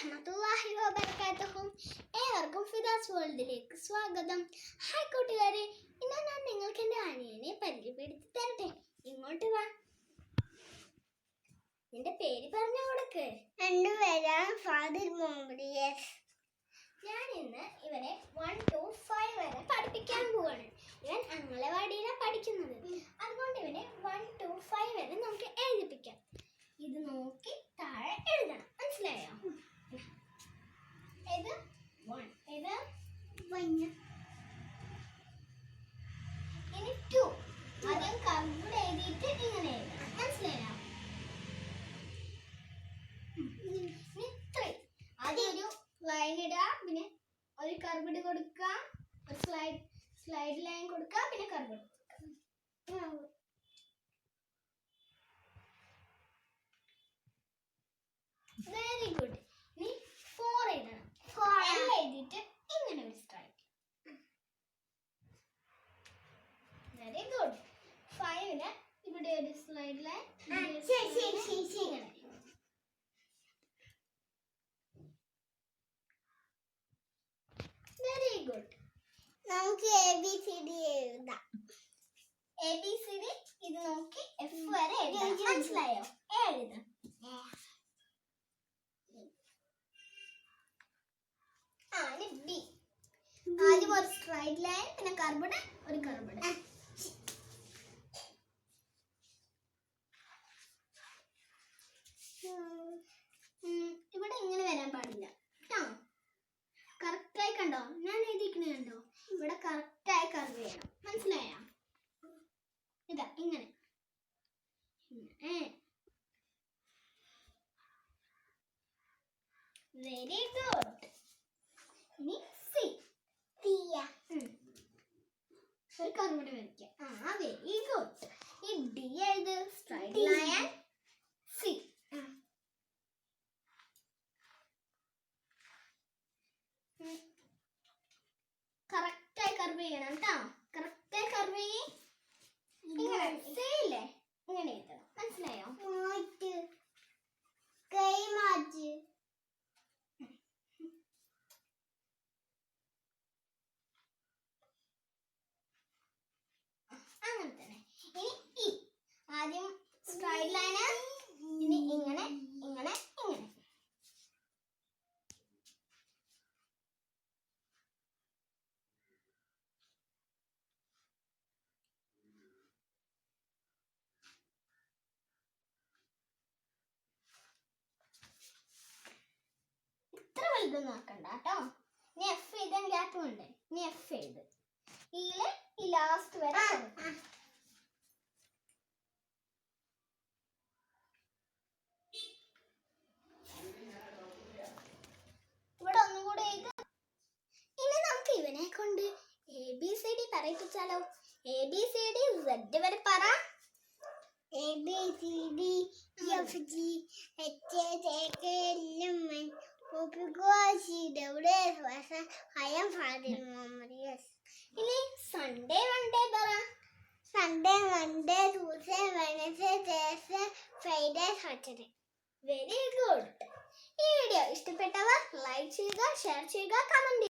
വറഹ്മത്തുള്ളാഹി വബറകാതുഹു. ഏവർക്കും ഫിദാസ് വേൾഡിലേക്ക് സ്വാഗതം. ഹായ് കൂട്ടുകാരെ, ഇന്ന് ഞാൻ നിങ്ങൾക്ക് എൻ്റെ അനിയനെ പരിചയപ്പെടുത്തി തരട്ടെ. ഇങ്ങോട്ട് വാ. നിന്റെ പേര് പറഞ്ഞു കൊടുക്ക്. എൻ്റെ പേരാണ് ഫാദിൽ മുഹമ്മദ് യെസ്. ഞാൻ ഇന്ന് ഇവനെ 1 to 5 വരെ പഠിപ്പിക്കാൻ പോവാണ്. ഇവൻ അംഗനവാടിയിലാണ് പഠിക്കുന്നത്. അതുകൊണ്ട് ഇവനെ 1 to 5 വരെ നമുക്ക് എഴുതിപ്പിക്കാം. ഇത് നോക്കി താഴെ എഴുതണം. മനസ്സിലായോ? ഇത് 1, ഇത് 1. ഇനി 2. ആദ്യം കർവ് എഴുതിയിട്ട് ഇങ്ങനെ എഴുതണം. മനസ്സിലായോ? ഇനി 3. ആദ്യം ഒരു ലൈൻ ഇടുക, പിന്നെ ഒരു കർവ് കൊടുക്കുക, ഒരു സ്ലൈഡ് ലൈൻ കൊടുക്കുക, പിന്നെ കർവ് കൊടുക്കുക. Very good. ഇനി 4 എഴുതണം. 4 എഴുതിയിട്ട് ഇങ്ങനെ ഒരു സ്ട്രൈക്ക്. Very good. 5ന് ഇവിടെ ഒരു സ്ലൈഡ് ലൈൻ, ഇങ്ങനെ. Very good. നമുക്ക് ABCD എഴുതാം. ABCD ഇത് നോക്കി F വരെ എഴുതാം. മനസ്സിലായോ? എഴുതാം. ഇനി B. ആദ്യം ഒരു സ്ട്രൈറ്റ് ലൈൻ, പിന്നെ കർവ്, ഒരു കർവ്. ഇവിടെ ഇങ്ങനെ വരാൻ പാടില്ല കേട്ടോ. കറക്റ്റായി കണ്ടോ? ഞാൻ എഴുതിക്കണ കണ്ടോ? ഇവിടെ കറക്റ്റായി കർവ് ചെയ്യണം. മനസ്സിലായോ? ഇതാ ഇങ്ങനെ. Very good. ഇനി സി. ഒരു കർവ് വരയ്ക്കാം. Very good. ഈ ഡി എഴുത്. Straight line C. കറക്റ്റായി കർവ് ചെയ്യണം കേട്ടോ. കറക്റ്റായി കർവ് ചെയ്യ്. ഇങ്ങനെ ഇല്ലേ? ഇങ്ങനെ എഴുതണം. മനസ്സിലായോ? കൈ മാറ്റി. അങ്ങനെ തന്നെ. ഇനി ഇ. ആദ്യം സ്ട്രൈറ്റ് ലൈന്, ഇനി ഇങ്ങനെ ഇങ്ങനെ ഇങ്ങനെ. ഇത്ര വലുതൊന്നും ആക്കണ്ട കേട്ടോ. ഇനി എഫ് എഴുതാൻ ഗ്യാപ്പ് ഉണ്ട്. ഇനി എഫ് എഴുത്. ഇതില് ഈ ലാസ്റ്റ് വരെ ഇവിടെ ഒന്നും കൂടെ എഴുത്. ഇനി നമുക്ക് ഇവനെ കൊണ്ട് ABCD പറയിപ്പിച്ചാലോ? ABCD Z വരെ പറ. ABCD EFG HIJKLMN I am Fadil Muhammad Yes. ഇനി സൺഡേ മൺഡേ പറ. Sunday, Monday, Tuesday, Wednesday, Thursday, Friday, Saturday. Very good. ഈ വീഡിയോ ഇഷ്ടപ്പെട്ടവർ ലൈക്ക് ചെയ്യുക, ഷെയർ ചെയ്യുക, കമന്റ് ചെയ്യുക.